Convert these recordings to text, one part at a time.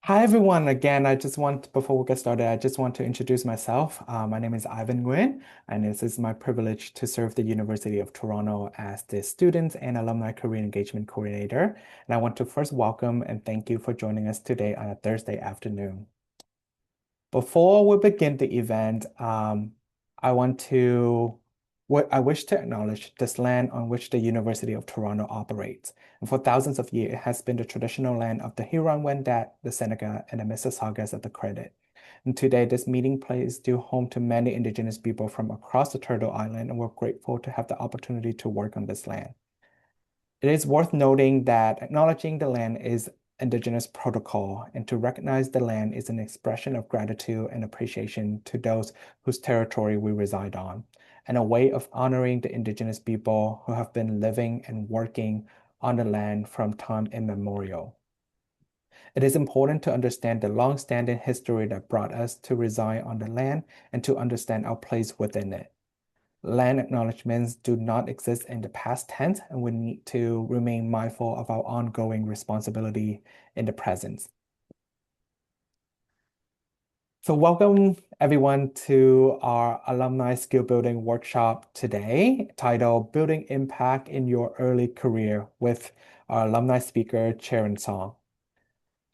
Hi everyone. Again, before we get started, I just want to introduce myself. My name is Ivan Nguyen, and this is my privilege to serve the University of Toronto as the Student and Alumni Career Engagement Coordinator. And I want to first welcome and thank you for joining us today on a Thursday afternoon. Before we begin the event, I want to, I wish to acknowledge this land on which the University of Toronto operates. And for thousands of years, it has been the traditional land of the Huron-Wendat, the Seneca, and the Mississaugas of the Credit. And today, this meeting place is still home to many Indigenous people from across the Turtle Island, and we're grateful to have the opportunity to work on this land. It is worth noting that acknowledging the land is Indigenous protocol, and to recognize the land is an expression of gratitude and appreciation to those whose territory we reside on, and a way of honoring the Indigenous people who have been living and working on the land from time immemorial. It is important to understand the long-standing history that brought us to reside on the land and to understand our place within it. Land acknowledgements do not exist in the past tense, and we need to remain mindful of our ongoing responsibility in the present. So welcome everyone to our Alumni Skill Building workshop today, titled Building Impact in Your Early Career with our alumni speaker, Chaerin Song.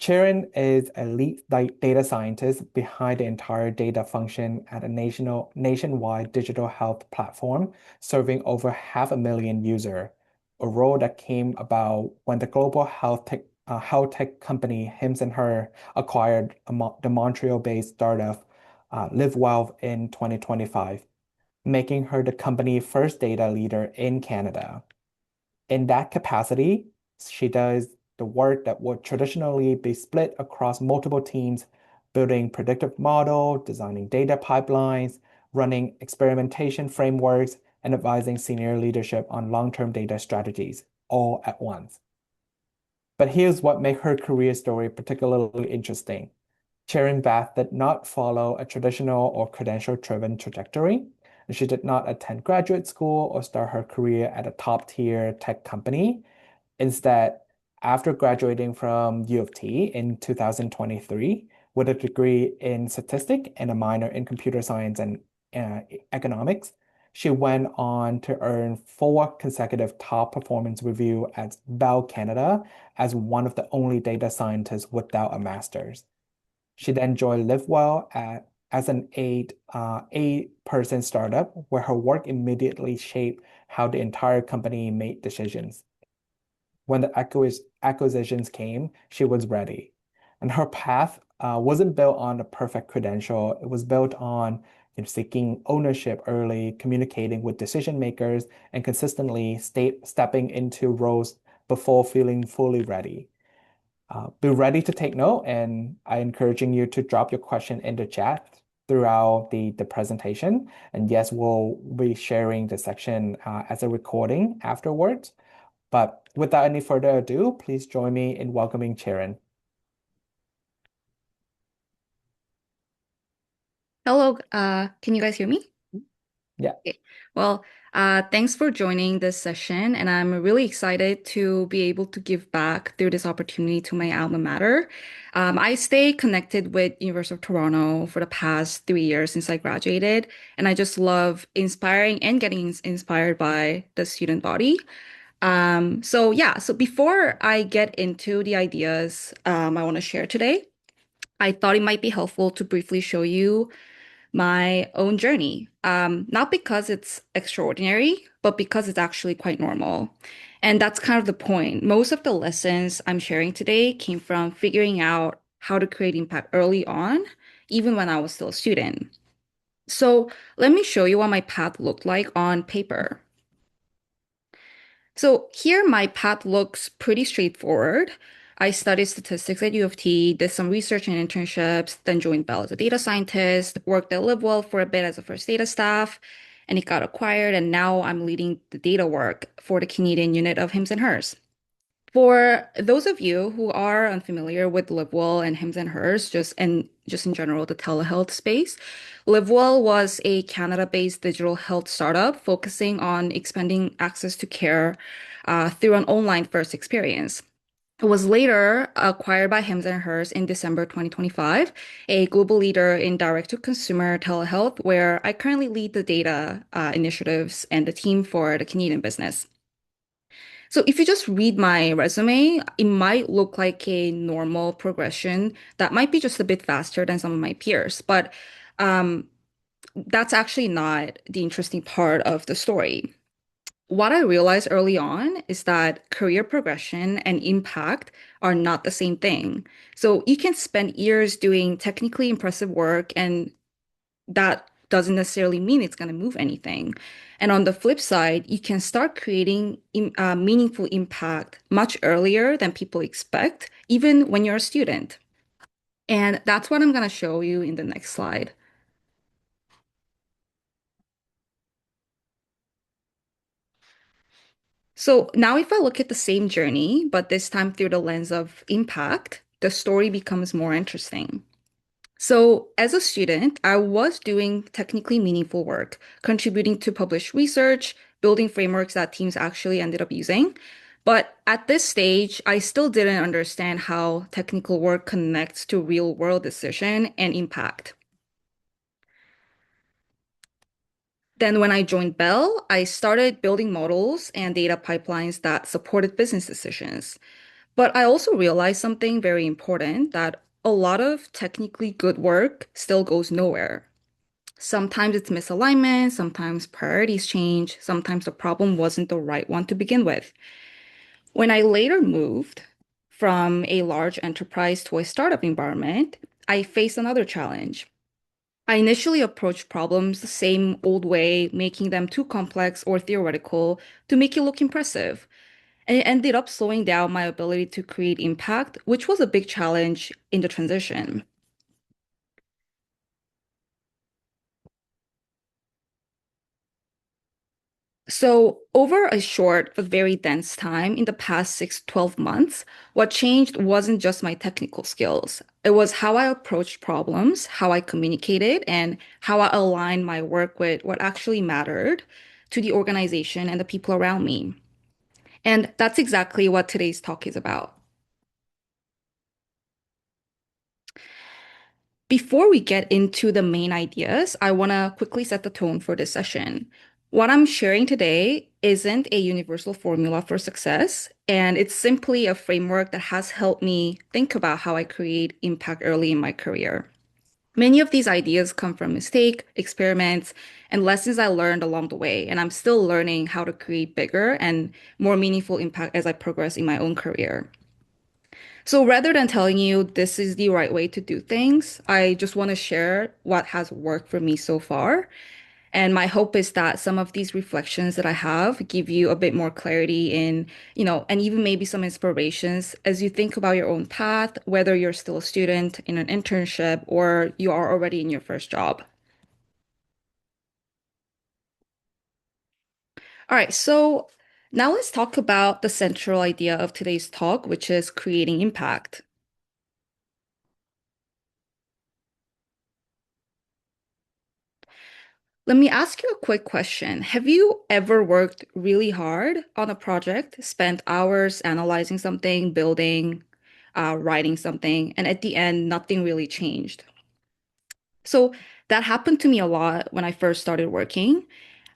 Chaerin is a lead data scientist behind the entire data function at a nationwide digital health platform serving over 500,000 users, a role that came about when the global health tech company Hims and Her acquired the Montreal-based startup LiveWell in 2025, making her the company's first data leader in Canada. In that capacity, she does the work that would traditionally be split across multiple teams, building predictive model, designing data pipelines, running experimentation frameworks, and advising senior leadership on long-term data strategies, all at once. But here's what made her career story particularly interesting. Chaerin Bath did not follow a traditional or credential-driven trajectory. She did not attend graduate school or start her career at a top-tier tech company. Instead, after graduating from UofT in 2023 with a degree in statistics and a minor in computer science and economics, she went on to earn 4 consecutive top performance review at Bell Canada as one of the only data scientists without a master's. She then joined LiveWell as an eight-person startup where her work immediately shaped how the entire company made decisions. When the acquisitions came, she was ready. And her path wasn't built on a perfect credential. It was built on seeking ownership early, communicating with decision makers, and consistently stepping into roles before feeling fully ready. Be ready to take note, and I encouraging you to drop your question in the chat throughout the presentation. And yes, we'll be sharing the section as a recording afterwards. But without any further ado, please join me in welcoming Chaerin. Hello, can you guys hear me? Yeah. Okay. Well, thanks for joining this session, and I'm really excited to be able to give back through this opportunity to my alma mater. I stay connected with University of Toronto for the past 3 years since I graduated, and I just love inspiring and getting inspired by the student body. So before I get into the ideas I want to share today, I thought it might be helpful to briefly show you my own journey. Not because it's extraordinary, but because it's actually quite normal. And that's kind of the point. Most of the lessons I'm sharing today came from figuring out how to create impact early on, even when I was still a student. So let me show you what my path looked like on paper. So here my path looks pretty straightforward. I studied statistics at UofT, did some research and internships, then joined Bell as a data scientist, worked at LiveWell for a bit as a first data staff, and it got acquired, and now I'm leading the data work for the Canadian unit of Hims and Hers. For those of you who are unfamiliar with LiveWell and Hims and Hers, just in general, the telehealth space, LiveWell was a Canada-based digital health startup focusing on expanding access to care through an online first experience. It was later acquired by Hims& and Hers in December 2025, a global leader in direct-to-consumer telehealth, where I currently lead the data initiatives and the team for the Canadian business. So if you just read my resume, it might look like a normal progression that might be just a bit faster than some of my peers, but um, that's actually not the interesting part of the story. What I realized early on is that career progression and impact are not the same thing. So you can spend years doing technically impressive work, and that doesn't necessarily mean it's going to move anything. And on the flip side, you can start creating meaningful impact much earlier than people expect, even when you're a student. And that's what I'm going to show you in the next slide. So now if I look at the same journey, but this time through the lens of impact, the story becomes more interesting. So as a student, I was doing technically meaningful work, contributing to published research, building frameworks that teams actually ended up using. But at this stage, I still didn't understand how technical work connects to real world decision and impact. Then when I joined Bell, I started building models and data pipelines that supported business decisions. But I also realized something very important that a lot of technically good work still goes nowhere. Sometimes it's misalignment, sometimes priorities change, sometimes the problem wasn't the right one to begin with. When I later moved from a large enterprise to a startup environment, I faced another challenge. I initially approached problems the same old way, making them too complex or theoretical to make it look impressive. And it ended up slowing down my ability to create impact, which was a big challenge in the transition. So, over a short but very dense time in the past 6 to 12 months, what changed wasn't just my technical skills. It was how I approached problems, how I communicated, and how I aligned my work with what actually mattered to the organization and the people around me. And that's exactly what today's talk is about. Before we get into the main ideas, I want to quickly set the tone for this session. What I'm sharing today isn't a universal formula for success, and it's simply a framework that has helped me think about how I create impact early in my career. Many of these ideas come from mistake, experiments, and lessons I learned along the way, and I'm still learning how to create bigger and more meaningful impact as I progress in my own career. So rather than telling you this is the right way to do things, I just want to share what has worked for me so far. And my hope is that some of these reflections that I have give you a bit more clarity in, and even maybe some inspirations as you think about your own path, whether you're still a student in an internship or you are already in your first job. All right, so now let's talk about the central idea of today's talk, which is creating impact. Let me ask you a quick question. Have you ever worked really hard on a project, spent hours analyzing something, building, writing something, and at the end, nothing really changed? So that happened to me a lot when I first started working.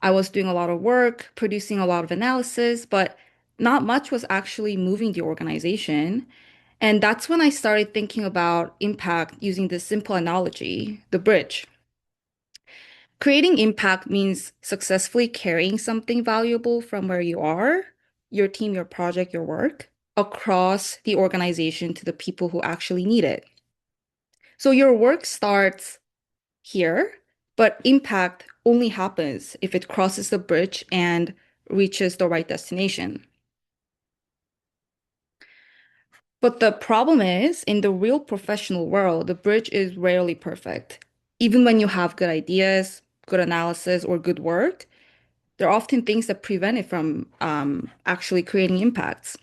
I was doing a lot of work, producing a lot of analysis, but not much was actually moving the organization. And that's when I started thinking about impact using this simple analogy, the bridge. Creating impact means successfully carrying something valuable from where you are, your team, your project, your work, across the organization to the people who actually need it. So your work starts here, but impact only happens if it crosses the bridge and reaches the right destination. But the problem is, in the real professional world, the bridge is rarely perfect. Even when you have good ideas, good analysis, or good work, there are often things that prevent it from actually creating impacts.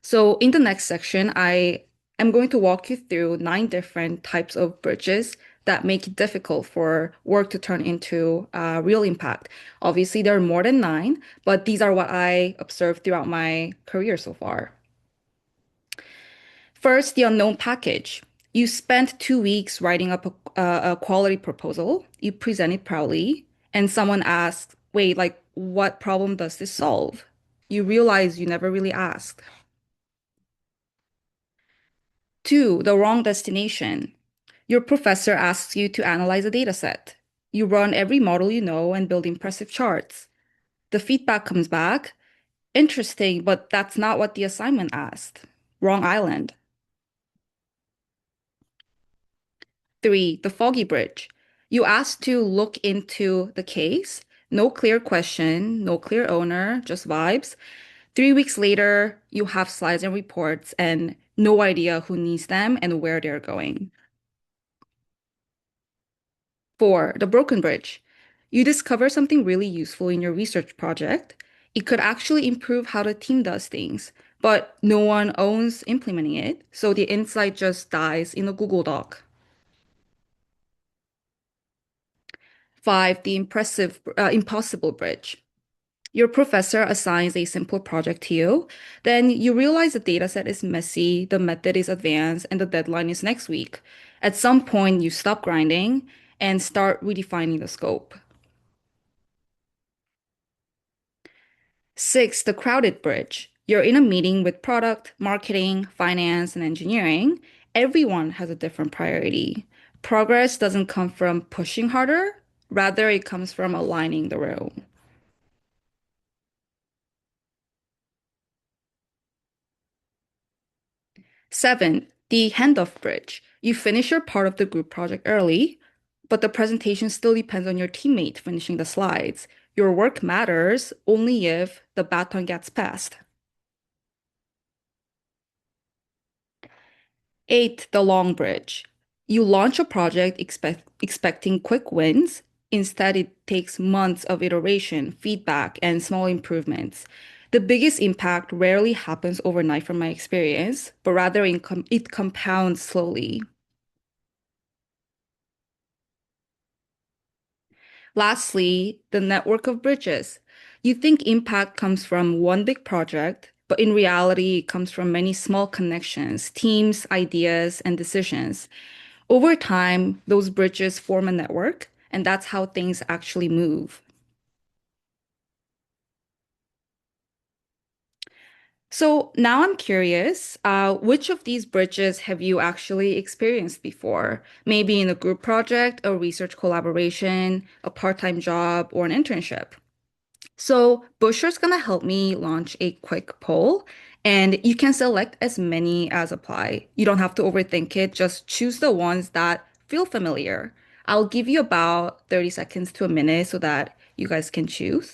So in the next section, I am going to walk you through 9 different types of bridges that make it difficult for work to turn into real impact. Obviously, there are more than 9, but these are what I observed throughout my career so far. First, the unknown package. You spent 2 weeks writing up a quality proposal. You present it proudly, and someone asks, wait, like, what problem does this solve? You realize you never really asked. Two, the wrong destination. Your professor asks you to analyze a data set. You run every model you know and build impressive charts. The feedback comes back. Interesting, but that's not what the assignment asked. Wrong island. Three, the foggy bridge. You asked to look into the case. No clear question, no clear owner, just vibes. 3 weeks later, you have slides and reports and no idea who needs them and where they're going. Four, the broken bridge. You discover something really useful in your research project. It could actually improve how the team does things, but no one owns implementing it, so the insight just dies in a Google Doc. Five, the impossible bridge. Your professor assigns a simple project to you. Then you realize the dataset is messy, the method is advanced, and the deadline is next week. At some point, you stop grinding and start redefining the scope. Six, the crowded bridge. You're in a meeting with product, marketing, finance, and engineering. Everyone has a different priority. Progress doesn't come from pushing harder, rather, it comes from aligning the room. Seven, the handoff bridge. You finish your part of the group project early, but the presentation still depends on your teammate finishing the slides. Your work matters only if the baton gets passed. Eight, the long bridge. You launch a project expecting quick wins. Instead, it takes months of iteration, feedback, and small improvements. The biggest impact rarely happens overnight from my experience, but rather it compounds slowly. Lastly, the network of bridges. You think impact comes from one big project, but in reality, it comes from many small connections, teams, ideas, and decisions. Over time, those bridges form a network, and that's how things actually move. So now I'm curious, which of these bridges have you actually experienced before? Maybe in a group project, a research collaboration, a part-time job, or an internship. So Busher's gonna help me launch a quick poll, and you can select as many as apply. You don't have to overthink it, just choose the ones that feel familiar. I'll give you about 30 seconds to a minute so that you guys can choose.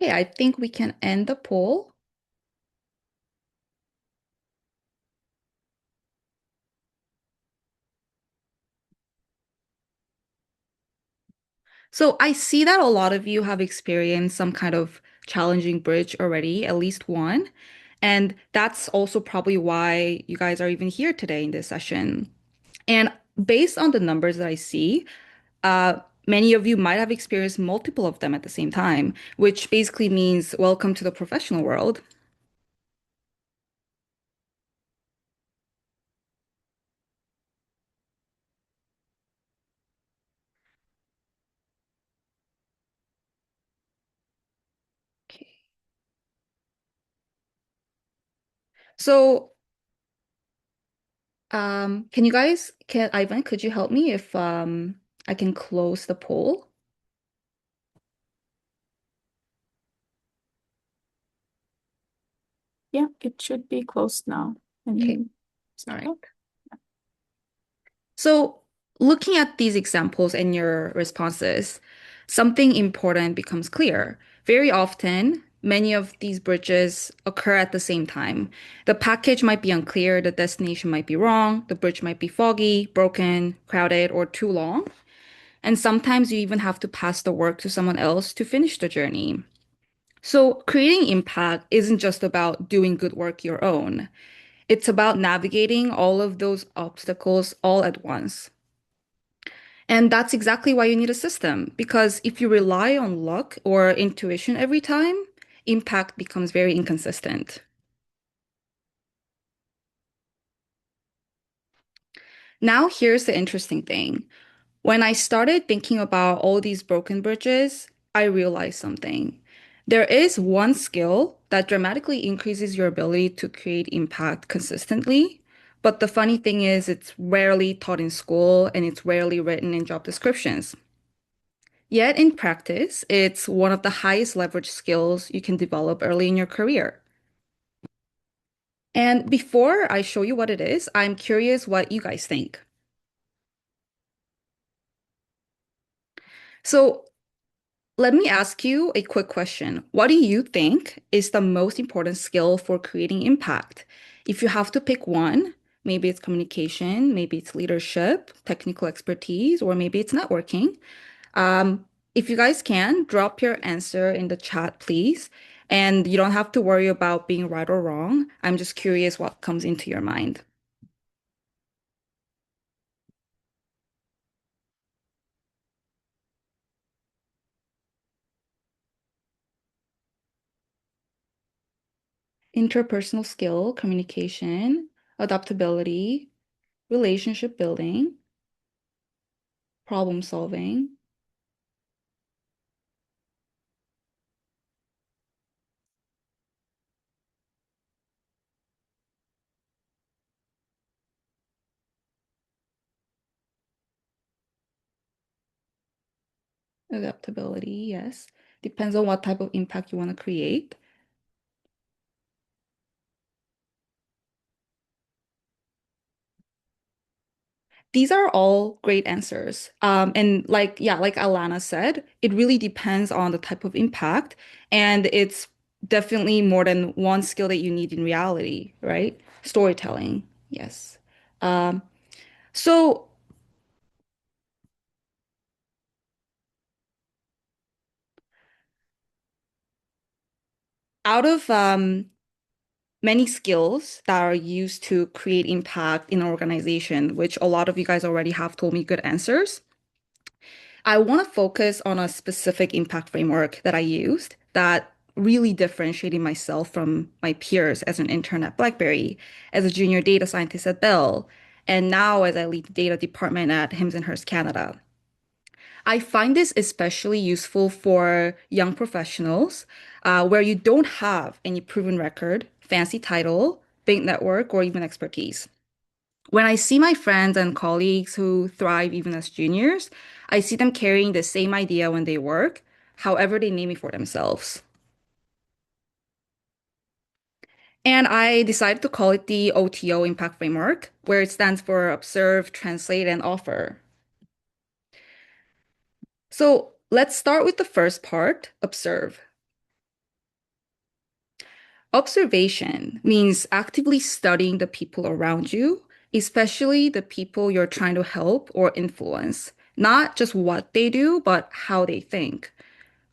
Okay, I think we can end the poll. So I see that a lot of you have experienced some kind of challenging bridge already, at least one. And that's also probably why you guys are even here today in this session. And based on the numbers that I see, many of you might have experienced multiple of them at the same time, which basically means welcome to the professional world. Okay. So, can you guys, can Ivan, could you help me if I can close the poll? Yeah, it should be closed now. Okay. Sorry. So, looking at these examples and your responses, something important becomes clear. Very often, many of these bridges occur at the same time. The package might be unclear, the destination might be wrong, the bridge might be foggy, broken, crowded, or too long. And sometimes you even have to pass the work to someone else to finish the journey. So, creating impact isn't just about doing good work your own. It's about navigating all of those obstacles all at once. And that's exactly why you need a system, because if you rely on luck or intuition every time, impact becomes very inconsistent. Now, here's the interesting thing. When I started thinking about all these broken bridges, I realized something. There is one skill that dramatically increases your ability to create impact consistently. But the funny thing is, it's rarely taught in school and it's rarely written in job descriptions. Yet in practice, it's one of the highest leverage skills you can develop early in your career. And before I show you what it is, I'm curious what you guys think. So let me ask you a quick question. What do you think is the most important skill for creating impact? If you have to pick one, maybe it's communication, maybe it's leadership, technical expertise, or maybe it's networking. If you guys can, drop your answer in the chat, please. And you don't have to worry about being right or wrong. I'm just curious what comes into your mind. Interpersonal skill, communication, adaptability, relationship building, problem solving. Adaptability, yes. Depends on what type of impact you want to create. These are all great answers. And like Alana said, it really depends on the type of impact. And it's definitely more than one skill that you need in reality, right? Storytelling, yes. Um, so out of many skills that are used to create impact in an organization, which a lot of you guys already have told me good answers, I want to focus on a specific impact framework that I used that really differentiated myself from my peers as an intern at BlackBerry, as a junior data scientist at Bell, and now as I lead the data department at Hims& Hers Canada. I find this especially useful for young professionals where you don't have any proven record, fancy title, big network, or even expertise. When I see my friends and colleagues who thrive even as juniors, I see them carrying the same idea when they work, however they name it for themselves. And I decided to call it the OTO Impact Framework, where it stands for Observe, Translate, and Offer. So let's start with the first part, observe. Observation means actively studying the people around you, especially the people you're trying to help or influence, not just what they do, but how they think.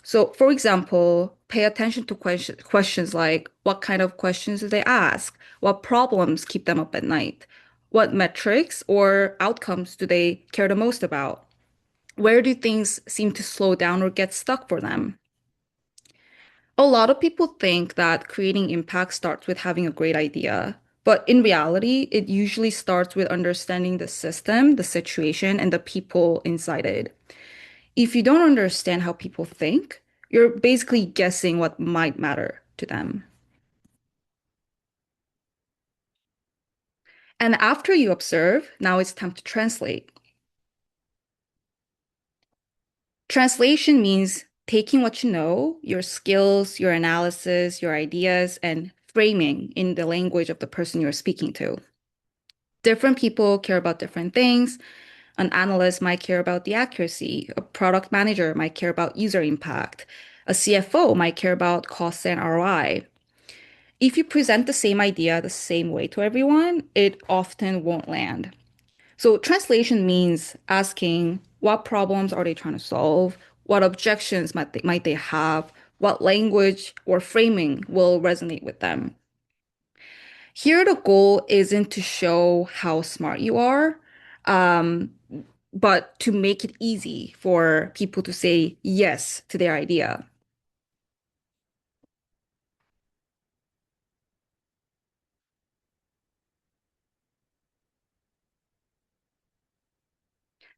So, for example, pay attention to questions like what kind of questions do they ask? What problems keep them up at night? What metrics or outcomes do they care the most about? Where do things seem to slow down or get stuck for them? A lot of people think that creating impact starts with having a great idea. But in reality, it usually starts with understanding the system, the situation, and the people inside it. If you don't understand how people think, you're basically guessing what might matter to them. And after you observe, now it's time to translate. Translation means taking what you know, your skills, your analysis, your ideas, and framing in the language of the person you're speaking to. Different people care about different things. An analyst might care about the accuracy. A product manager might care about user impact. A CFO might care about costs and ROI. If you present the same idea the same way to everyone, it often won't land. So translation means asking what problems are they trying to solve? What objections might they have? What language or framing will resonate with them? Here, the goal isn't to show how smart you are, um, but to make it easy for people to say yes to their idea.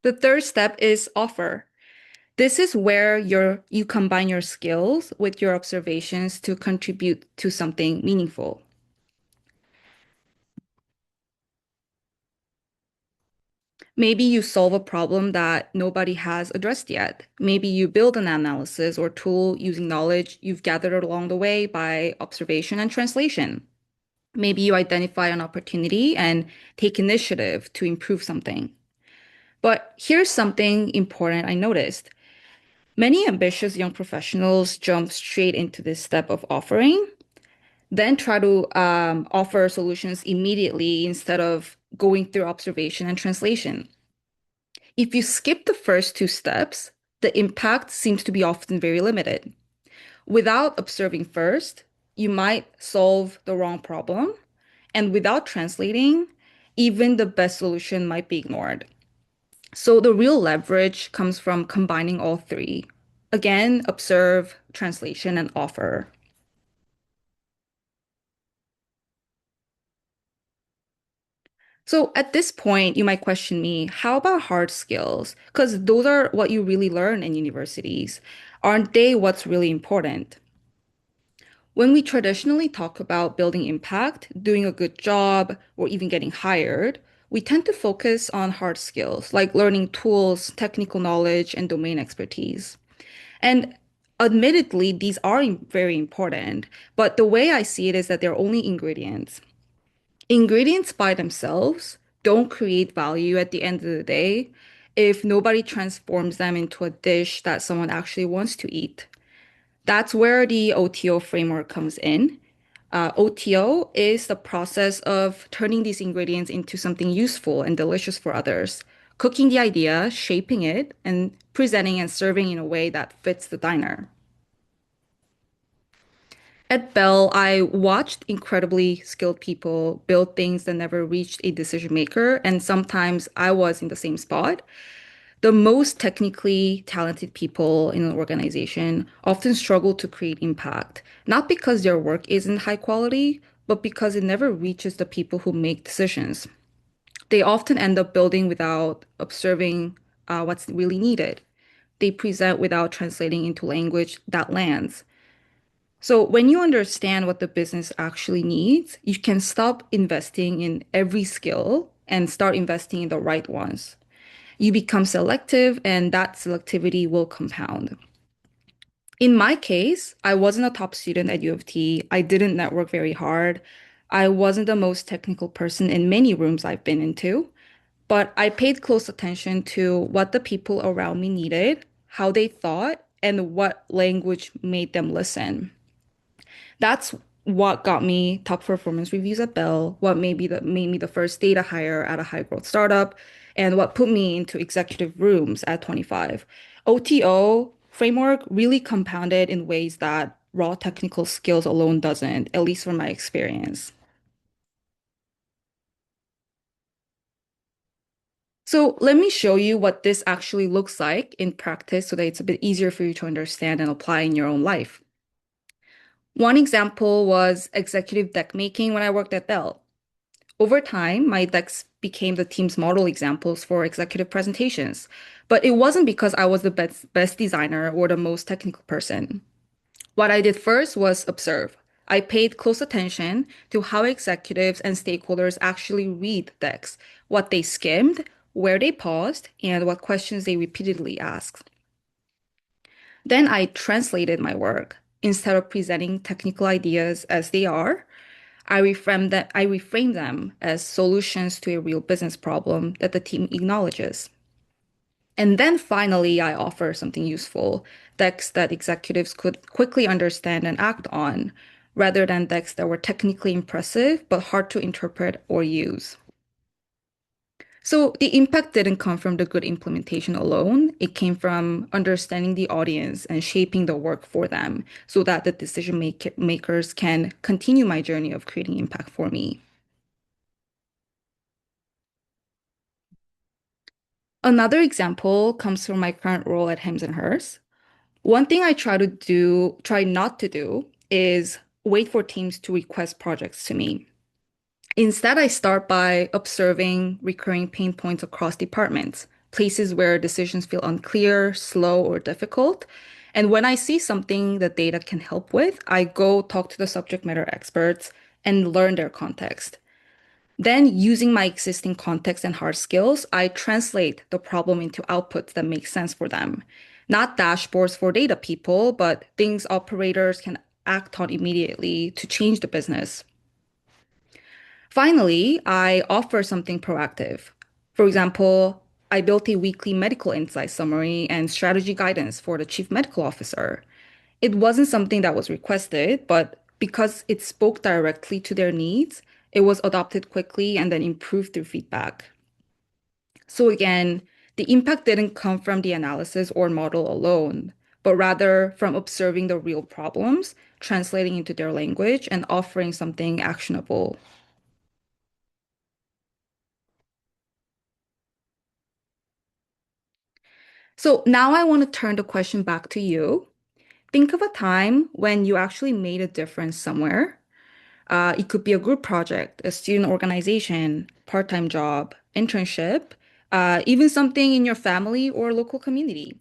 The third step is offer. This is where you combine your skills with your observations to contribute to something meaningful. Maybe you solve a problem that nobody has addressed yet. Maybe you build an analysis or tool using knowledge you've gathered along the way by observation and translation. Maybe you identify an opportunity and take initiative to improve something. But here's something important I noticed. Many ambitious young professionals jump straight into this step of offering, then try to offer solutions immediately instead of going through observation and translation. If you skip the first two steps, the impact seems to be often very limited. Without observing first, you might solve the wrong problem, and without translating, even the best solution might be ignored. So the real leverage comes from combining all three. Again, observe, translation, and offer. So at this point, you might question me, how about hard skills? Because those are what you really learn in universities. Aren't they what's really important? When we traditionally talk about building impact, doing a good job, or even getting hired, we tend to focus on hard skills like learning tools, technical knowledge, and domain expertise. And admittedly, these are very important, but the way I see it is that they're only ingredients. Ingredients by themselves don't create value at the end of the day if nobody transforms them into a dish that someone actually wants to eat. That's where the OTO framework comes in. OTO is the process of turning these ingredients into something useful and delicious for others, cooking the idea, shaping it, and presenting and serving in a way that fits the diner. At Bell, I watched incredibly skilled people build things that never reached a decision maker, and sometimes I was in the same spot. The most technically talented people in an organization often struggle to create impact, not because their work isn't high quality, but because it never reaches the people who make decisions. They often end up building without observing what's really needed. They present without translating into language that lands. So when you understand what the business actually needs, you can stop investing in every skill and start investing in the right ones. You become selective, and that selectivity will compound. In my case, I wasn't a top student at U of T. I didn't network very hard. I wasn't the most technical person in many rooms I've been into, but I paid close attention to what the people around me needed, how they thought, and what language made them listen. That's what got me top performance reviews at Bell, what made me the first data hire at a high growth startup, and what put me into executive rooms at 25. OTO framework really compounded in ways that raw technical skills alone doesn't, at least from my experience. So let me show you what this actually looks like in practice so that it's a bit easier for you to understand and apply in your own life. One example was executive deck making when I worked at Bell. Over time, my decks became the team's model examples for executive presentations. But it wasn't because I was the best designer or the most technical person. What I did first was observe. I paid close attention to how executives and stakeholders actually read decks, what they skimmed, where they paused, and what questions they repeatedly asked. Then I translated my work. Instead of presenting technical ideas as they are, I reframe them as solutions to a real business problem that the team acknowledges. And then finally, I offer something useful, decks that executives could quickly understand and act on, rather than decks that were technically impressive but hard to interpret or use. So the impact didn't come from the good implementation alone. It came from understanding the audience and shaping the work for them so that the makers can continue my journey of creating impact for me. Another example comes from my current role at Hems and Hers. One thing I try not to do, is wait for teams to request projects to me. Instead, I start by observing recurring pain points across departments, places where decisions feel unclear, slow, or difficult. And when I see something that data can help with, I go talk to the subject matter experts and learn their context. Then, using my existing context and hard skills, I translate the problem into outputs that make sense for them. Not dashboards for data people, but things operators can act on immediately to change the business. Finally, I offer something proactive. For example, I built a weekly medical insight summary and strategy guidance for the chief medical officer. It wasn't something that was requested, but because it spoke directly to their needs, it was adopted quickly and then improved through feedback. So again, the impact didn't come from the analysis or model alone, but rather from observing the real problems, translating into their language, and offering something actionable. So now I want to turn the question back to you. Think of a time when you actually made a difference somewhere. It could be a group project, a student organization, part-time job, internship, even something in your family or local community.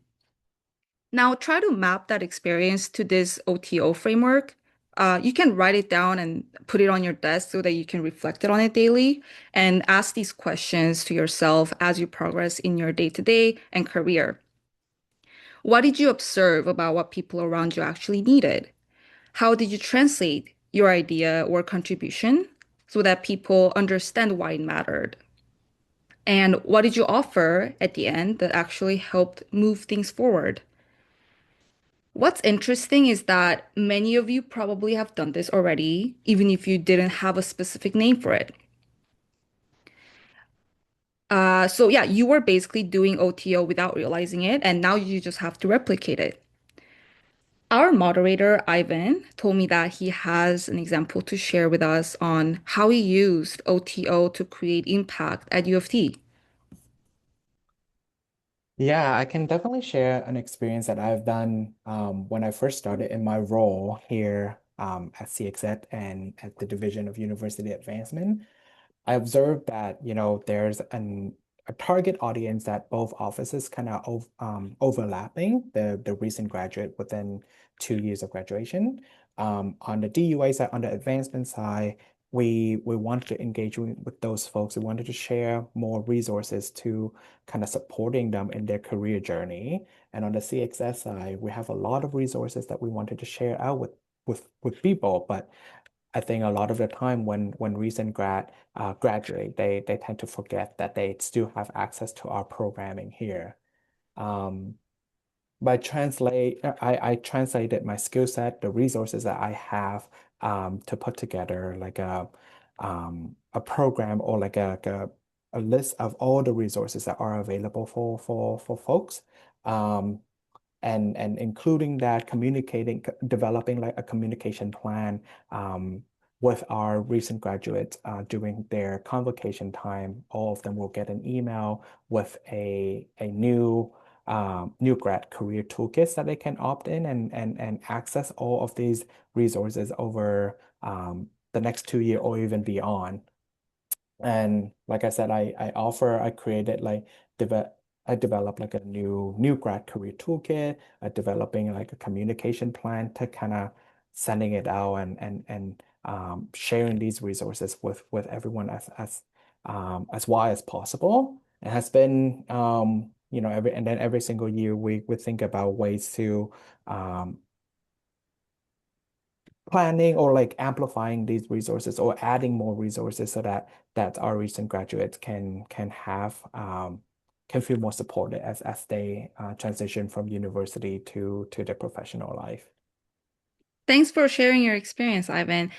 Now try to map that experience to this OTO framework. You can write it down and put it on your desk so that you can reflect it on it daily and ask these questions to yourself as you progress in your day-to-day and career. What did you observe about what people around you actually needed? How did you translate your idea or contribution so that people understand why it mattered? And what did you offer at the end that actually helped move things forward? What's interesting is that many of you probably have done this already, even if you didn't have a specific name for it. So yeah, you were basically doing OTO without realizing it, and now you just have to replicate it. Our moderator, Ivan, told me that he has an example to share with us on how he used OTO to create impact at UofT. Yeah, I can definitely share an experience that I've done when I first started in my role here at CXET and at the Division of University Advancement. I observed that, there's a target audience that both offices kind of overlapping the recent graduate within 2 years of graduation. On the DUA side, on the advancement side, we wanted to engage with those folks. We wanted to share more resources to kind of supporting them in their career journey. And on the CXS side, we have a lot of resources that we wanted to share out with people, but I think a lot of the time when recent graduate, they tend to forget that they still have access to our programming here. Um, I translated my skill set, the resources that I have to put together like a program or like a list of all the resources that are available for folks. And including that developing like a communication plan with our recent graduates during their convocation time. All of them will get an email with a new grad career toolkits that they can opt in and access all of these resources over the next 2 year or even beyond. And like I said, I created like develop I developed like a new grad career toolkit, developing like a communication plan to kind of sending it out and sharing these resources with everyone as wide as possible. It has been every single year we think about ways to um planning or like amplifying these resources or adding more resources so that our recent graduates can have can feel more supported as they transition from university to their professional life. Thanks for sharing your experience, Ivan.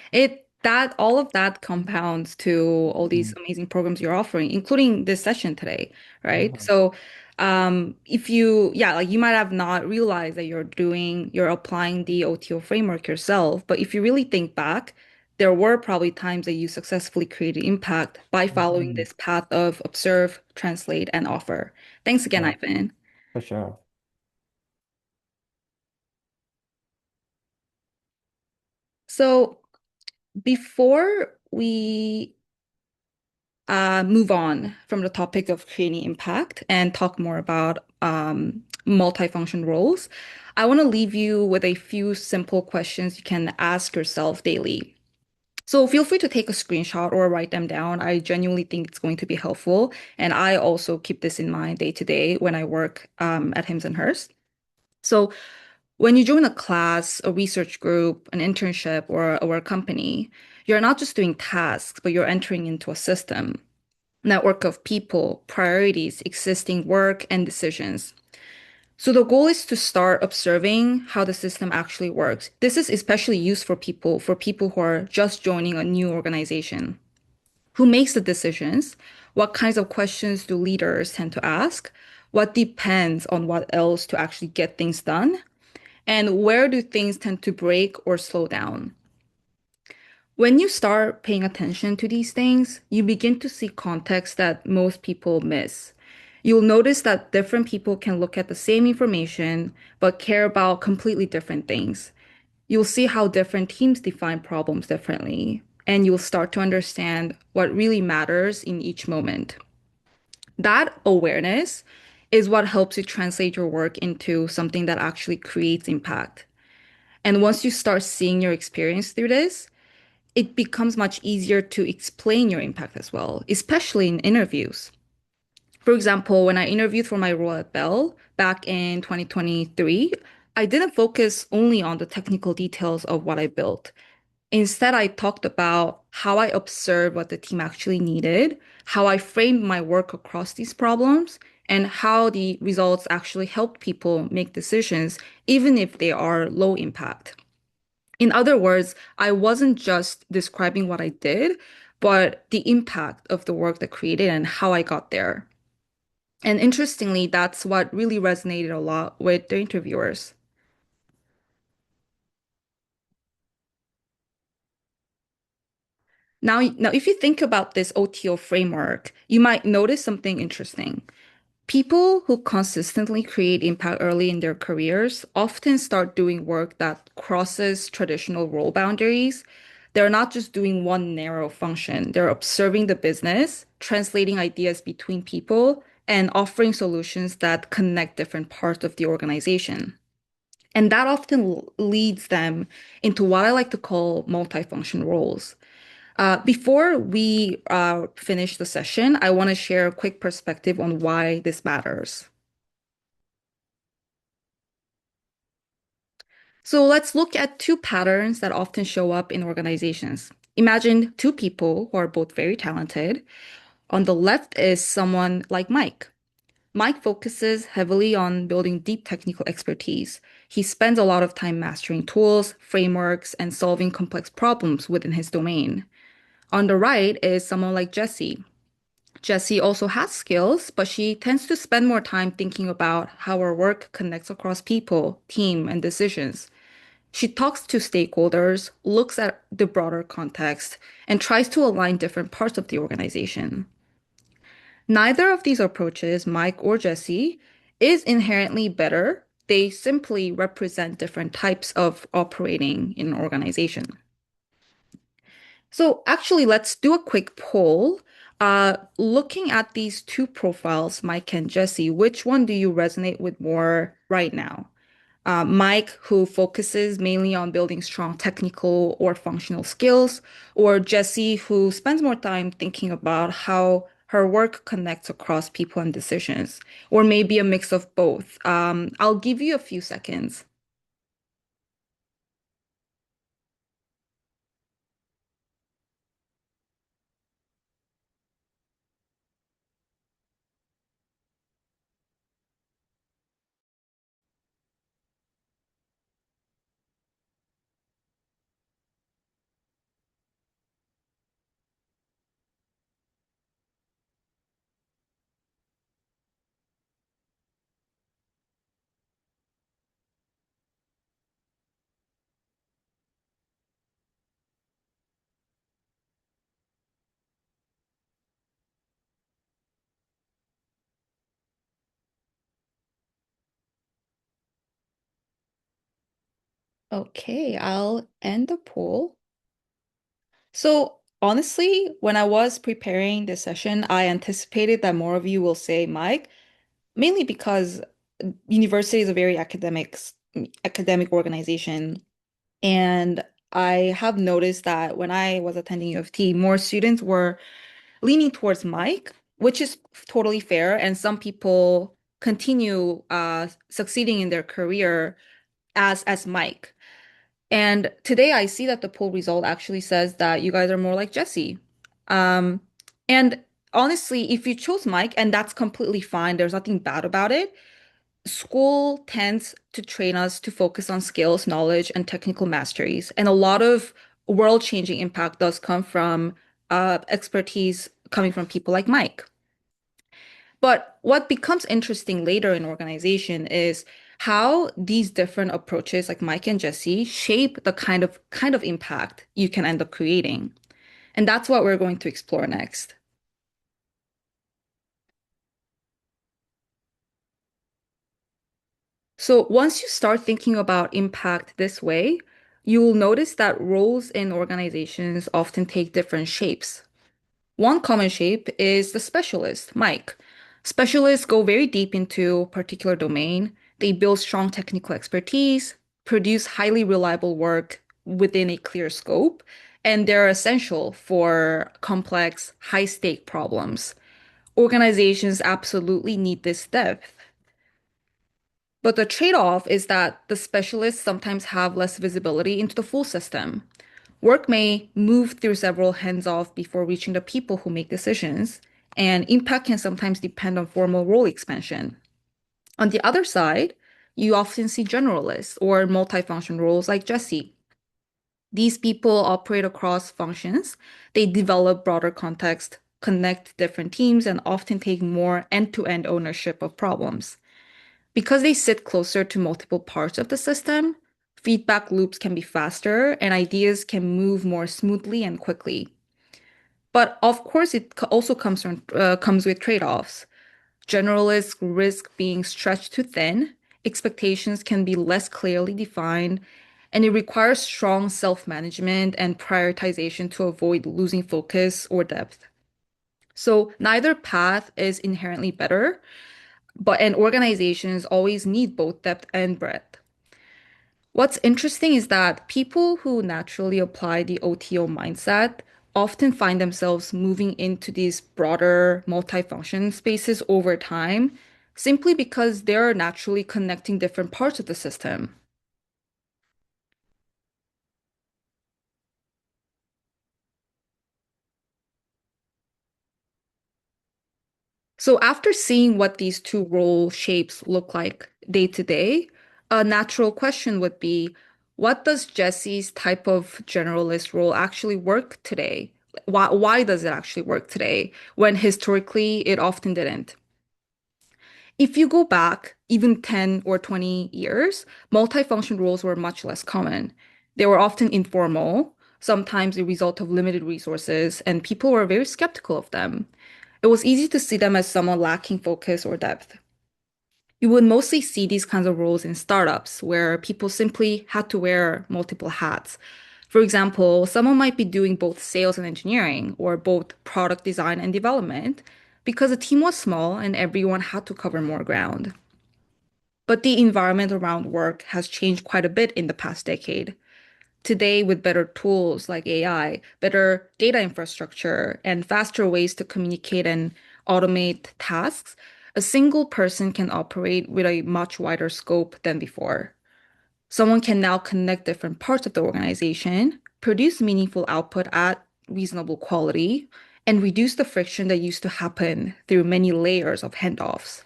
That all of that compounds to all these amazing programs you're offering, including this session today, right? Yeah. So, if you, yeah, like you might have not realized that you're applying the OTO framework yourself, but if you really think back, there were probably times that you successfully created impact by following Mhm. this path of observe, translate, and offer. Thanks again, Yeah, Ivan. for sure. So, before we move on from the topic of creating impact and talk more about multifunction roles, I want to leave you with a few simple questions you can ask yourself daily. So feel free to take a screenshot or write them down. I genuinely think it's going to be helpful. And I also keep this in mind day to day when I work at Hims and Hers. So when you join a class, a research group, an internship, or a company, you're not just doing tasks, but you're entering into a system network of people, priorities, existing work, and decisions. So the goal is to start observing how the system actually works. This is especially used for people who are just joining a new organization. Who makes the decisions? What kinds of questions do leaders tend to ask? What depends on what else to actually get things done? And where do things tend to break or slow down? When you start paying attention to these things, you begin to see context that most people miss. You'll notice that different people can look at the same information but care about completely different things. You'll see how different teams define problems differently, and you'll start to understand what really matters in each moment. That awareness is what helps you translate your work into something that actually creates impact. And once you start seeing your experience through this, it becomes much easier to explain your impact as well, especially in interviews. For example, when I interviewed for my role at Bell back in 2023, I didn't focus only on the technical details of what I built. Instead, I talked about how I observed what the team actually needed, how I framed my work across these problems, and how the results actually helped people make decisions, even if they are low impact. In other words, I wasn't just describing what I did, but the impact of the work that created and how I got there. And interestingly, that's what really resonated a lot with the interviewers. Now, if you think about this OTO framework, you might notice something interesting. People who consistently create impact early in their careers often start doing work that crosses traditional role boundaries. They're not just doing one narrow function, they're observing the business, translating ideas between people, and offering solutions that connect different parts of the organization. And that often leads them into what I like to call multifunction roles. Before we finish the session, I want to share a quick perspective on why this matters. So let's look at two patterns that often show up in organizations. Imagine two people who are both very talented. On the left is someone like Mike. Mike focuses heavily on building deep technical expertise. He spends a lot of time mastering tools, frameworks, and solving complex problems within his domain. On the right is someone like Jessie. Jessie also has skills, but she tends to spend more time thinking about how her work connects across people, team, and decisions. She talks to stakeholders, looks at the broader context, and tries to align different parts of the organization. Neither of these approaches, Mike or Jessie, is inherently better. They simply represent different types of operating in an organization. So actually, let's do a quick poll. Looking at these two profiles, Mike and Jesse, which one do you resonate with more right now? Mike, who focuses mainly on building strong technical or functional skills, or Jesse, who spends more time thinking about how her work connects across people and decisions, or maybe a mix of both. I'll give you a few seconds. Okay, I'll end the poll. So honestly, when I was preparing this session, I anticipated that more of you will say Mike, mainly because university is a very academic organization. And I have noticed that when I was attending UofT, more students were leaning towards Mike, which is totally fair. And some people continue succeeding in their career as Mike. And today I see that the poll result actually says that you guys are more like Jesse. Um, and honestly, if you chose Mike, and that's completely fine, there's nothing bad about it. School tends to train us to focus on skills, knowledge, and technical masteries. And a lot of world-changing impact does come from expertise coming from people like Mike. But what becomes interesting later in organization is how these different approaches, like Mike and Jesse, shape the kind of impact you can end up creating. And that's what we're going to explore next. So once you start thinking about impact this way, you will notice that roles in organizations often take different shapes. One common shape is the specialist, Mike. Specialists go very deep into a particular domain. They build strong technical expertise, produce highly reliable work within a clear scope, and they're essential for complex, high-stake problems. Organizations absolutely need this depth. But the trade-off is that the specialists sometimes have less visibility into the full system. Work may move through several hands-off before reaching the people who make decisions, and impact can sometimes depend on formal role expansion. On the other side, you often see generalists or multifunction roles like Jesse. These people operate across functions, they develop broader context, connect different teams, and often take more end-to-end ownership of problems. Because they sit closer to multiple parts of the system, feedback loops can be faster and ideas can move more smoothly and quickly. But of course, it also comes with trade-offs. Generalists risk being stretched too thin, expectations can be less clearly defined, and it requires strong self-management and prioritization to avoid losing focus or depth. So neither path is inherently better, but and organizations always need both depth and breadth. What's interesting is that people who naturally apply the OTO mindset often find themselves moving into these broader multifunction spaces over time, simply because they're naturally connecting different parts of the system. So after seeing what these two role shapes look like day to day, a natural question would be, what does Jesse's type of generalist role actually work today? Why does it actually work today when historically it often didn't? If you go back even 10 or 20 years, multifunction roles were much less common. They were often informal, sometimes a result of limited resources, and people were very skeptical of them. It was easy to see them as someone lacking focus or depth. You would mostly see these kinds of roles in startups where people simply had to wear multiple hats. For example, someone might be doing both sales and engineering or both product design and development because the team was small and everyone had to cover more ground. But the environment around work has changed quite a bit in the past decade. Today, with better tools like AI, better data infrastructure, and faster ways to communicate and automate tasks, a single person can operate with a much wider scope than before. Someone can now connect different parts of the organization, produce meaningful output at reasonable quality, and reduce the friction that used to happen through many layers of handoffs.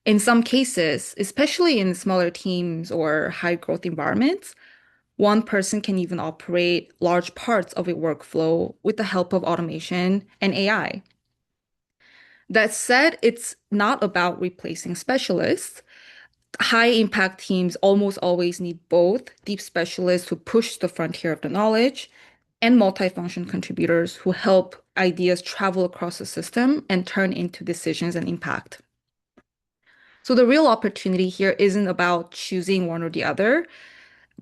In some cases, especially in smaller teams or high growth environments, one person can even operate large parts of a workflow with the help of automation and AI. That said, it's not about replacing specialists. High impact teams almost always need both deep specialists who push the frontier of the knowledge and multifunction contributors who help ideas travel across the system and turn into decisions and impact. So the real opportunity here isn't about choosing one or the other.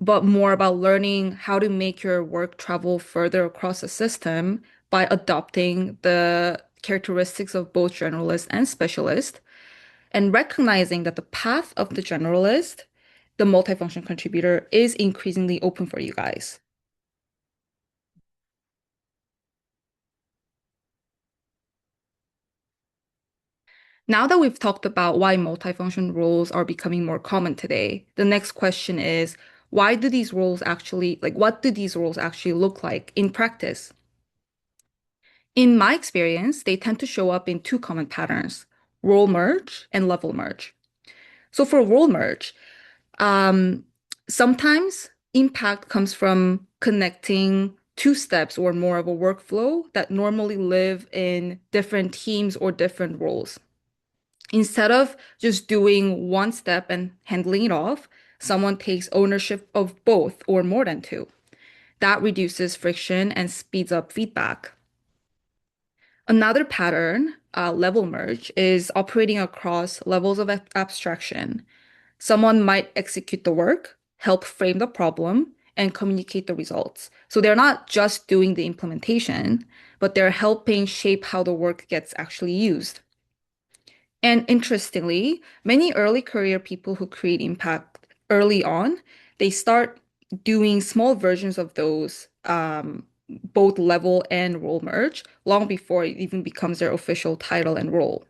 but more about learning how to make your work travel further across the system by adopting the characteristics of both generalist and specialist, and recognizing that the path of the generalist, the multifunction contributor, is increasingly open for you guys. Now that we've talked about why multifunction roles are becoming more common today, the next question is, why do these roles actually, what do these roles actually look like in practice? In my experience, they tend to show up in two common patterns, role merge and level merge. So for role merge, um, sometimes impact comes from connecting two steps or more of a workflow that normally live in different teams or different roles. Instead of just doing one step and handling it off, someone takes ownership of both or more than two. That reduces friction and speeds up feedback. Another pattern, level merge, is operating across levels of abstraction. Someone might execute the work, help frame the problem, and communicate the results. So they're not just doing the implementation, but they're helping shape how the work gets actually used. And interestingly, many early career people who create impact early on, they start doing small versions of those, both level and role merge, long before it even becomes their official title and role.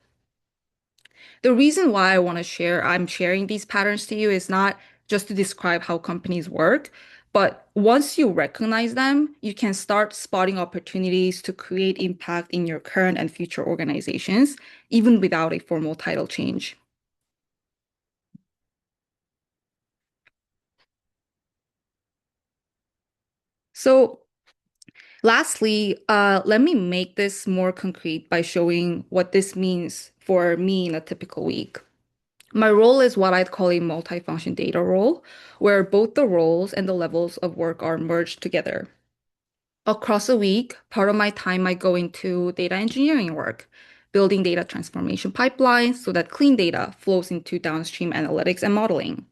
The reason why I'm sharing these patterns to you is not just to describe how companies work, but once you recognize them, you can start spotting opportunities to create impact in your current and future organizations, even without a formal title change. So lastly, let me make this more concrete by showing what this means for me in a typical week. My role is what I'd call a multifunction data role, where both the roles and the levels of work are merged together. Across a week, part of my time might go into data engineering work, building data transformation pipelines so that clean data flows into downstream analytics and modeling.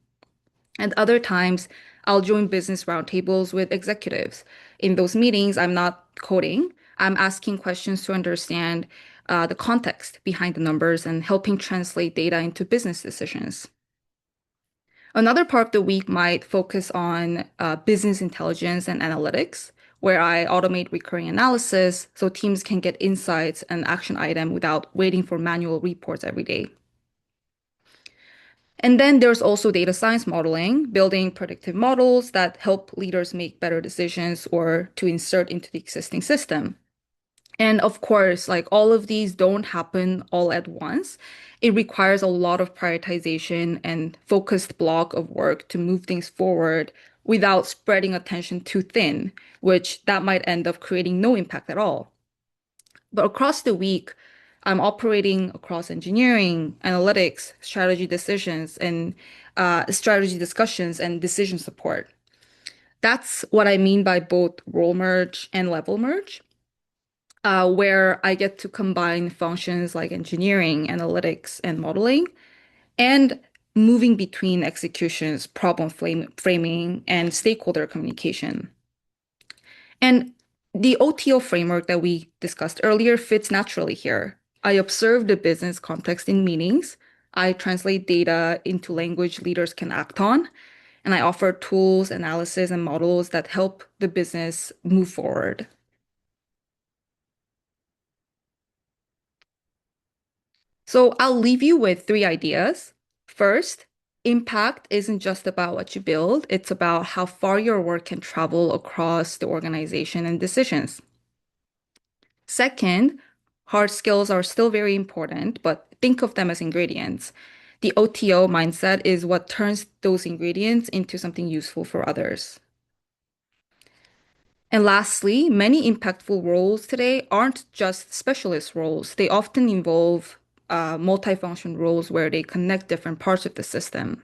And other times, I'll join business roundtables with executives. In those meetings, I'm not coding, I'm asking questions to understand the context behind the numbers and helping translate data into business decisions. Another part of the week might focus on business intelligence and analytics, where I automate recurring analysis so teams can get insights and action item without waiting for manual reports every day. And then there's also data science modeling, building predictive models that help leaders make better decisions or to insert into the existing system. And of course, like all of these don't happen all at once. It requires a lot of prioritization and focused block of work to move things forward without spreading attention too thin, which that might end up creating no impact at all. But across the week, I'm operating across engineering, analytics, strategy discussions and decision support. That's what I mean by both role merge and level merge, where I get to combine functions like engineering, analytics, and modeling, and moving between executions, framing, and stakeholder communication. And the OTO framework that we discussed earlier fits naturally here. I observe the business context in meetings, I translate data into language leaders can act on, and I offer tools, analysis, and models that help the business move forward. So I'll leave you with three ideas. First, impact isn't just about what you build, it's about how far your work can travel across the organization and decisions. Second, hard skills are still very important, but think of them as ingredients. The OTO mindset is what turns those ingredients into something useful for others. And lastly, many impactful roles today aren't just specialist roles. They often involve multifunction roles where they connect different parts of the system.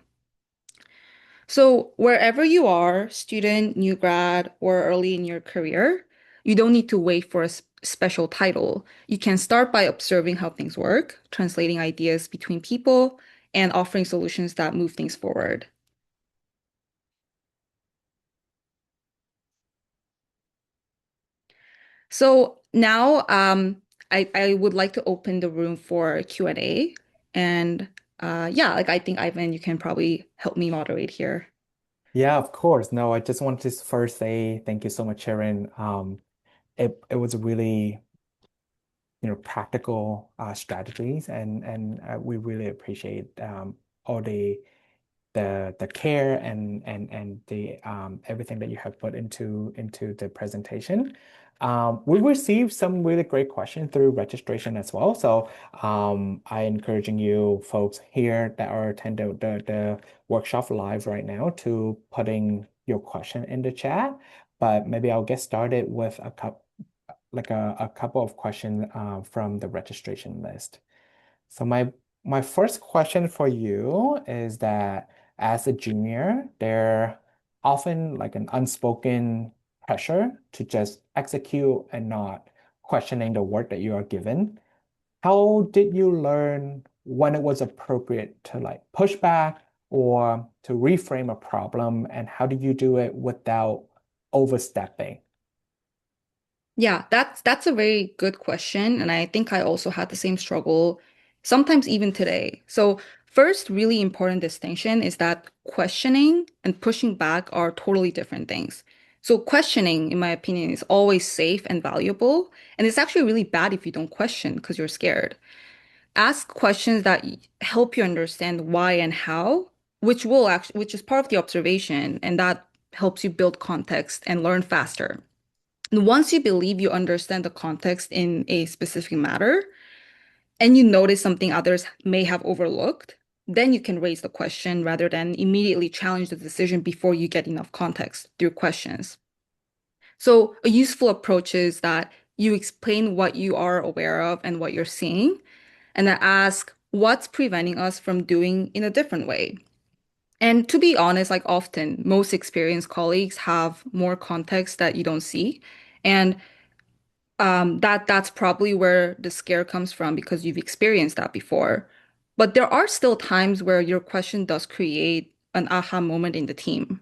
So wherever you are, student, new grad, or early in your career, you don't need to wait for a special title. You can start by observing how things work, translating ideas between people, and offering solutions that move things forward. So now I would like to open the room for Q&A. And yeah, like I think Ivan, you can probably help me moderate here. Yeah, of course. No, I just wanted to first say thank you so much, Chaerin. It was really, practical strategies, and we really appreciate all the care and the everything that you have put into the presentation. We received some really great questions through registration as well. So I encouraging you folks here that are attending the workshop live right now to putting your question in the chat. But maybe I'll get started with a couple of questions from the registration list. So my first question for you is that as a junior, there often like an unspoken pressure to just execute and not questioning the work that you are given. How did you learn when it was appropriate to like push back or to reframe a problem, and how did you do it without overstepping? Yeah, that's a very good question, and I think I also had the same struggle, sometimes even today. So first, really important distinction is that questioning and pushing back are totally different things. So questioning, in my opinion, is always safe and valuable, and it's actually really bad if you don't question because you're scared. Ask questions that help you understand why and how, which is part of the observation, and that helps you build context and learn faster. And once you believe you understand the context in a specific matter and you notice something others may have overlooked, then you can raise the question rather than immediately challenge the decision before you get enough context through questions. So, a useful approach is that you explain what you are aware of and what you're seeing, and then ask what's preventing us from doing in a different way. And to be honest, like often, most experienced colleagues have more context that you don't see. And that's probably where the scare comes from because you've experienced that before. But there are still times where your question does create an aha moment in the team.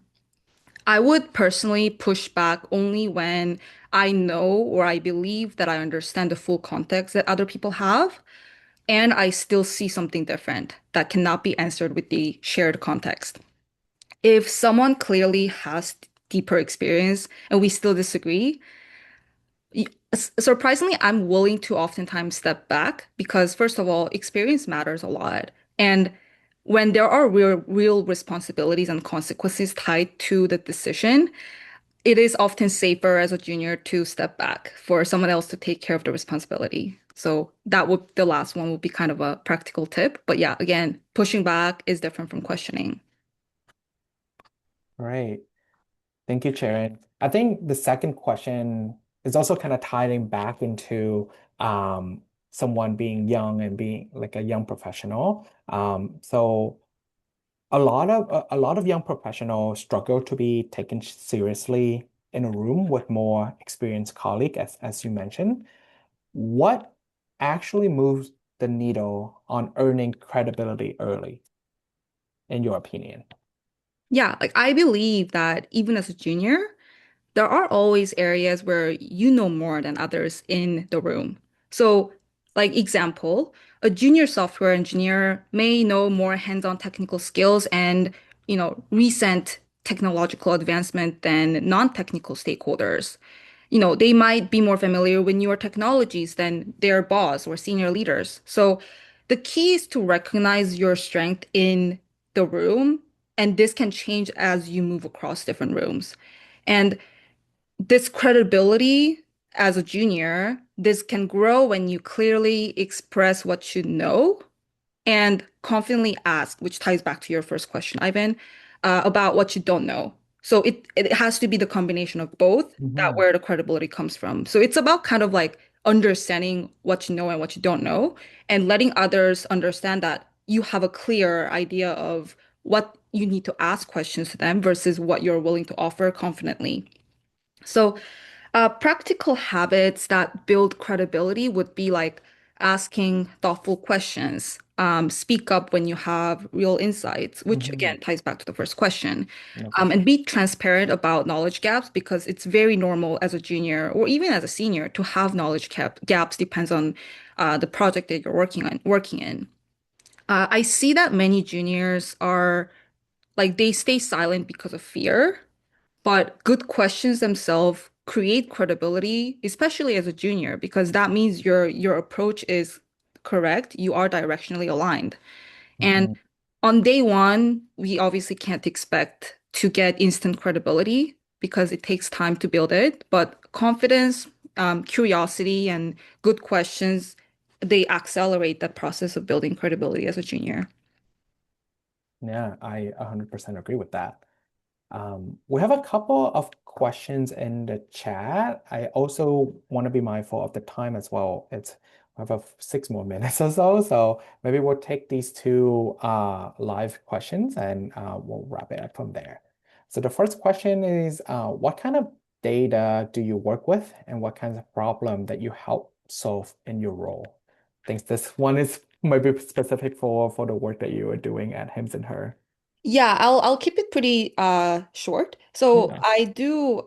I would personally push back only when I know or I believe that I understand the full context that other people have, and I still see something different that cannot be answered with the shared context. If someone clearly has deeper experience and we still disagree, surprisingly, I'm willing to oftentimes step back because, first of all, experience matters a lot. And when there are real responsibilities and consequences tied to the decision, it is often safer as a junior to step back for someone else to take care of the responsibility. So the last one would be kind of a practical tip. But yeah, again, pushing back is different from questioning. Right. Thank you, Chaerin. I think the second question is also kind of tying back into someone being young and being like a young professional. So a lot of young professionals struggle to be taken seriously in a room with more experienced colleague, as you mentioned. What actually moves the needle on earning credibility early, in your opinion? Yeah, like I believe that even as a junior, there are always areas where you know more than others in the room. So, like example, a junior software engineer may know more hands-on technical skills and, recent technological advancement than non-technical stakeholders. They might be more familiar with newer technologies than their boss or senior leaders. So, the key is to recognize your strength in the room, and this can change as you move across different rooms. And this credibility as a junior, this can grow when you clearly express what you know and confidently ask, which ties back to your first question, Ivan, about what you don't know. So it has to be the combination of both that Mhm. where the credibility comes from. So it's about kind of like understanding what you know and what you don't know and letting others understand that you have a clear idea of what you need to ask questions to them versus what you're willing to offer confidently. So, practical habits that build credibility would be like asking thoughtful questions, speak up when you have real insights, which Hmm. again ties back to the first question. No, for And sure. be transparent about knowledge gaps because it's very normal as a junior or even as a senior to have gaps depends on the project that you're working in. I see that many juniors are like they stay silent because of fear, but good questions themselves create credibility, especially as a junior, because that means your approach is correct. You are directionally aligned. And Hmm. on day one, we obviously can't expect to get instant credibility because it takes time to build it. But confidence, curiosity, and good questions, they accelerate the process of building credibility as a junior. Yeah, I 100% agree with that. We have a couple of questions in the chat. I also want to be mindful of the time as well. We have 6 more minutes or so, so maybe we'll take these two live questions and we'll wrap it up from there. So the first question is, what kind of data do you work with, and what kinds of problem that you help solve in your role? I think this one is maybe specific for the work that you are doing at Hims and Her. Yeah, I'll keep it pretty short. So Okay. I do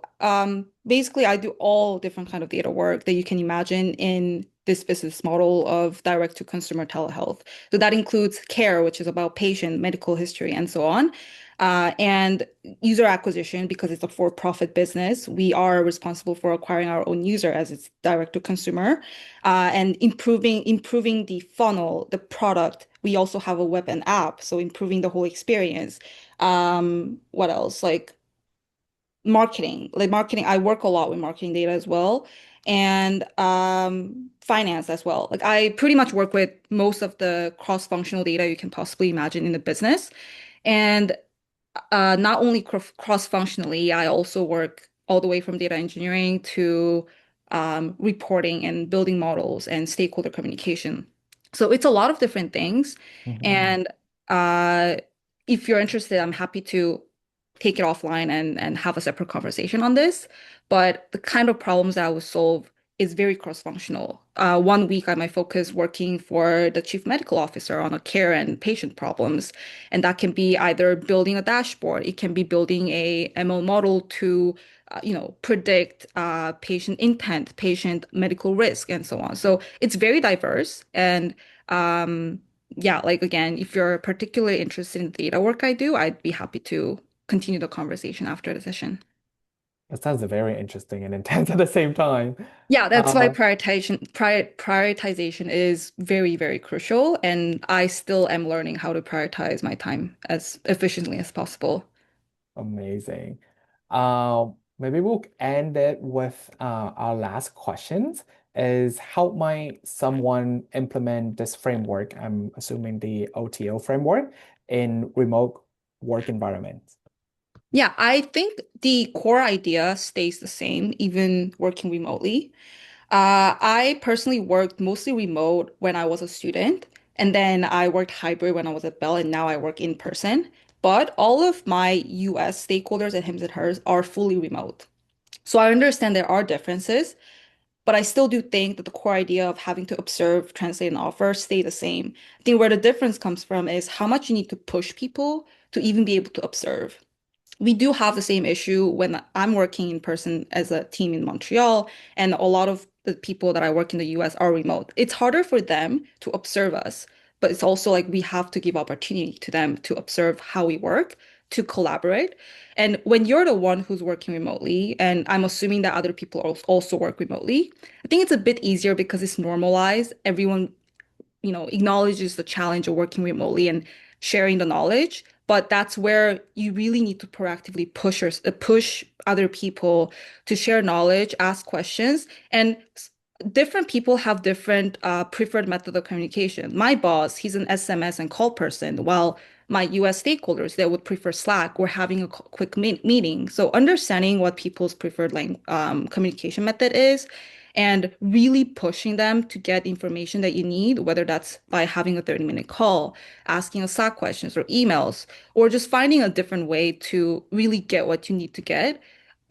basically I do all different kind of data work that you can imagine in this business model of direct to consumer telehealth. So that includes care, which is about patient medical history and so on. And user acquisition, because it's a for-profit business, we are responsible for acquiring our own user as it's direct to consumer, and improving the funnel, the product. We also have a web and app, so improving the whole experience. What else? Like marketing. I work a lot with marketing data as well, and finance as well. Like I pretty much work with most of the cross-functional data you can possibly imagine in the business. And not only cross-functionally, I also work all the way from data engineering to reporting and building models and stakeholder communication. So it's a lot of different things. Mhm. And uh, if you're interested, I'm happy to take it offline and have a separate conversation on this. But the kind of problems that I would solve is very cross-functional. One week I might focus working for the chief medical officer on a care and patient problems. And that can be either building a dashboard, it can be building a ML model to, predict patient intent, patient medical risk, and so on. So it's very diverse. And yeah, like again, if you're particularly interested in the data work I do, I'd be happy to continue the conversation after the session. That sounds very interesting and intense at the same time. Yeah, that's why Uh, prioritization is very, very crucial. And I still am learning how to prioritize my time as efficiently as possible. Amazing. Maybe we'll end it with our last questions is how might someone implement this framework, I'm assuming the OTO framework, in remote work environments? Yeah, I think the core idea stays the same, even working remotely. I personally worked mostly remote when I was a student, and then I worked hybrid when I was at Bell, and now I work in person. But all of my US stakeholders at Hims and Hers are fully remote. So I understand there are differences, but I still do think that the core idea of having to observe, translate, and offer stay the same. I think where the difference comes from is how much you need to push people to even be able to observe. We do have the same issue when I'm working in person as a team in Montreal, and a lot of the people that I work in the US are remote. It's harder for them to observe us, but it's also like we have to give opportunity to them to observe how we work, to collaborate. And when you're the one who's working remotely, and I'm assuming that other people also work remotely, I think it's a bit easier because it's normalized. Everyone acknowledges the challenge of working remotely and sharing the knowledge. But that's where you really need to proactively push other people to share knowledge, ask questions, and different people have different preferred method of communication. My boss, he's an SMS and call person, while my US stakeholders, they would prefer Slack or having a quick meeting. So understanding what people's preferred communication method is and really pushing them to get information that you need, whether that's by having a 30-minute call, asking a Slack questions or emails, or just finding a different way to really get what you need to get.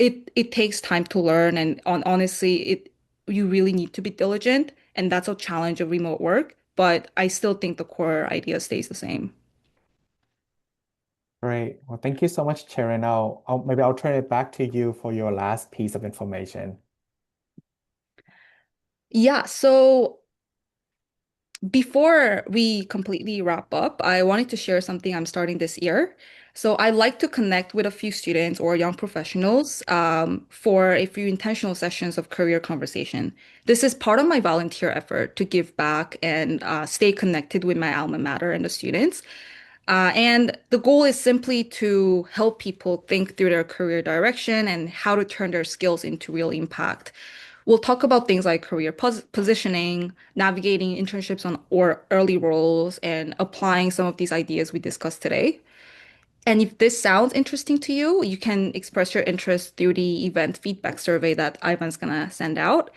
It takes time to learn, and honestly, it you really need to be diligent, and that's a challenge of remote work. but I still think the core idea stays the same. Great. Well, thank you so much, Chaerin. Maybe I'll turn it back to you for your last piece of information. Yeah, so before we completely wrap up, I wanted to share something I'm starting this year. So I like to connect with a few students or young professionals for a few intentional sessions of career conversation. This is part of my volunteer effort to give back and stay connected with my alma mater and the students. And the goal is simply to help people think through their career direction and how to turn their skills into real impact. We'll talk about things like career positioning, navigating internships on or early roles, and applying some of these ideas we discussed today. And if this sounds interesting to you, you can express your interest through the event feedback survey that Ivan's gonna send out.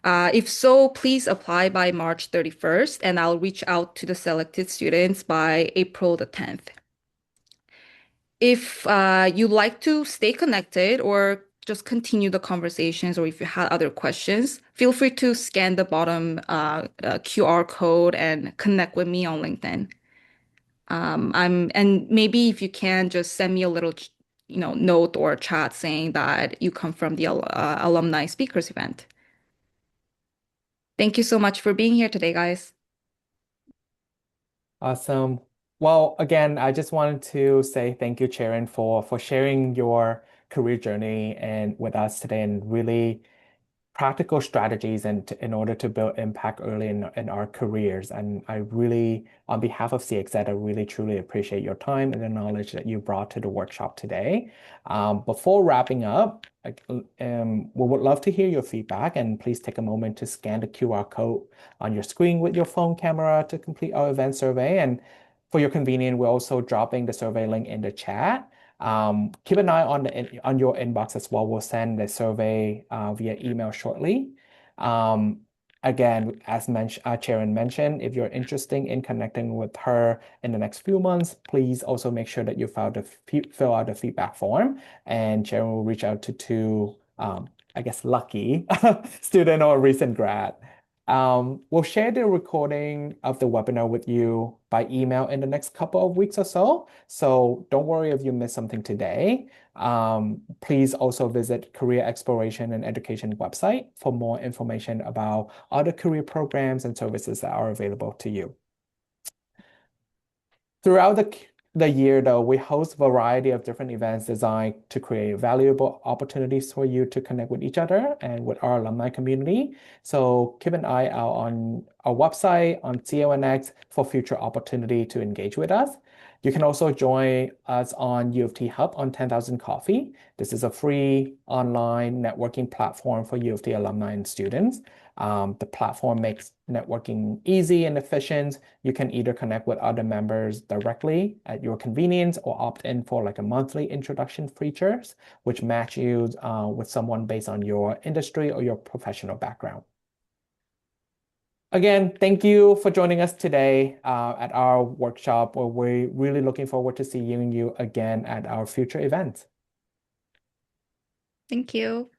If so, please apply by March 31st, and I'll reach out to the selected students by April the 10th. If you like to stay connected or just continue the conversations, or if you had other questions, feel free to scan the bottom QR code and connect with me on LinkedIn. And maybe if you can just send me a little, note or chat saying that you come from the alumni speakers event. Thank you so much for being here today, guys. Awesome. Well, again, I just wanted to say thank you, Chaerin, for sharing your career journey and with us today and really practical strategies in order to build impact early in our careers. And I really, on behalf of CXZ, I really truly appreciate your time and the knowledge that you brought to the workshop today. Before wrapping up, we would love to hear your feedback, and please take a moment to scan the QR code on your screen with your phone camera to complete our event survey. And for your convenience, we're also dropping the survey link in the chat. Keep an eye on your inbox as well. We'll send the survey via email shortly. Again, as Chaerin mentioned, if you're interested in connecting with her in the next few months, please also make sure that you fill out the feedback form, and Chaerin will reach out to two, I guess, lucky student or recent grad. We'll share the recording of the webinar with you by email in the next couple of weeks or so. So don't worry if you missed something today. Please also visit Career Exploration and Education website for more information about other career programs and services that are available to you. Throughout the year, though, we host a variety of different events designed to create valuable opportunities for you to connect with each other and with our alumni community. So keep an eye out on our website, on CONX, for future opportunity to engage with us. You can also join us on UofT Hub on 10,000 Coffee. This is a free online networking platform for UofT alumni and students. The platform makes networking easy and efficient. You can either connect with other members directly at your convenience or opt in for like a monthly introduction features, which match you with someone based on your industry or your professional background. Again, thank you for joining us today at our workshop, where we're really looking forward to seeing you again at our future events. Thank you.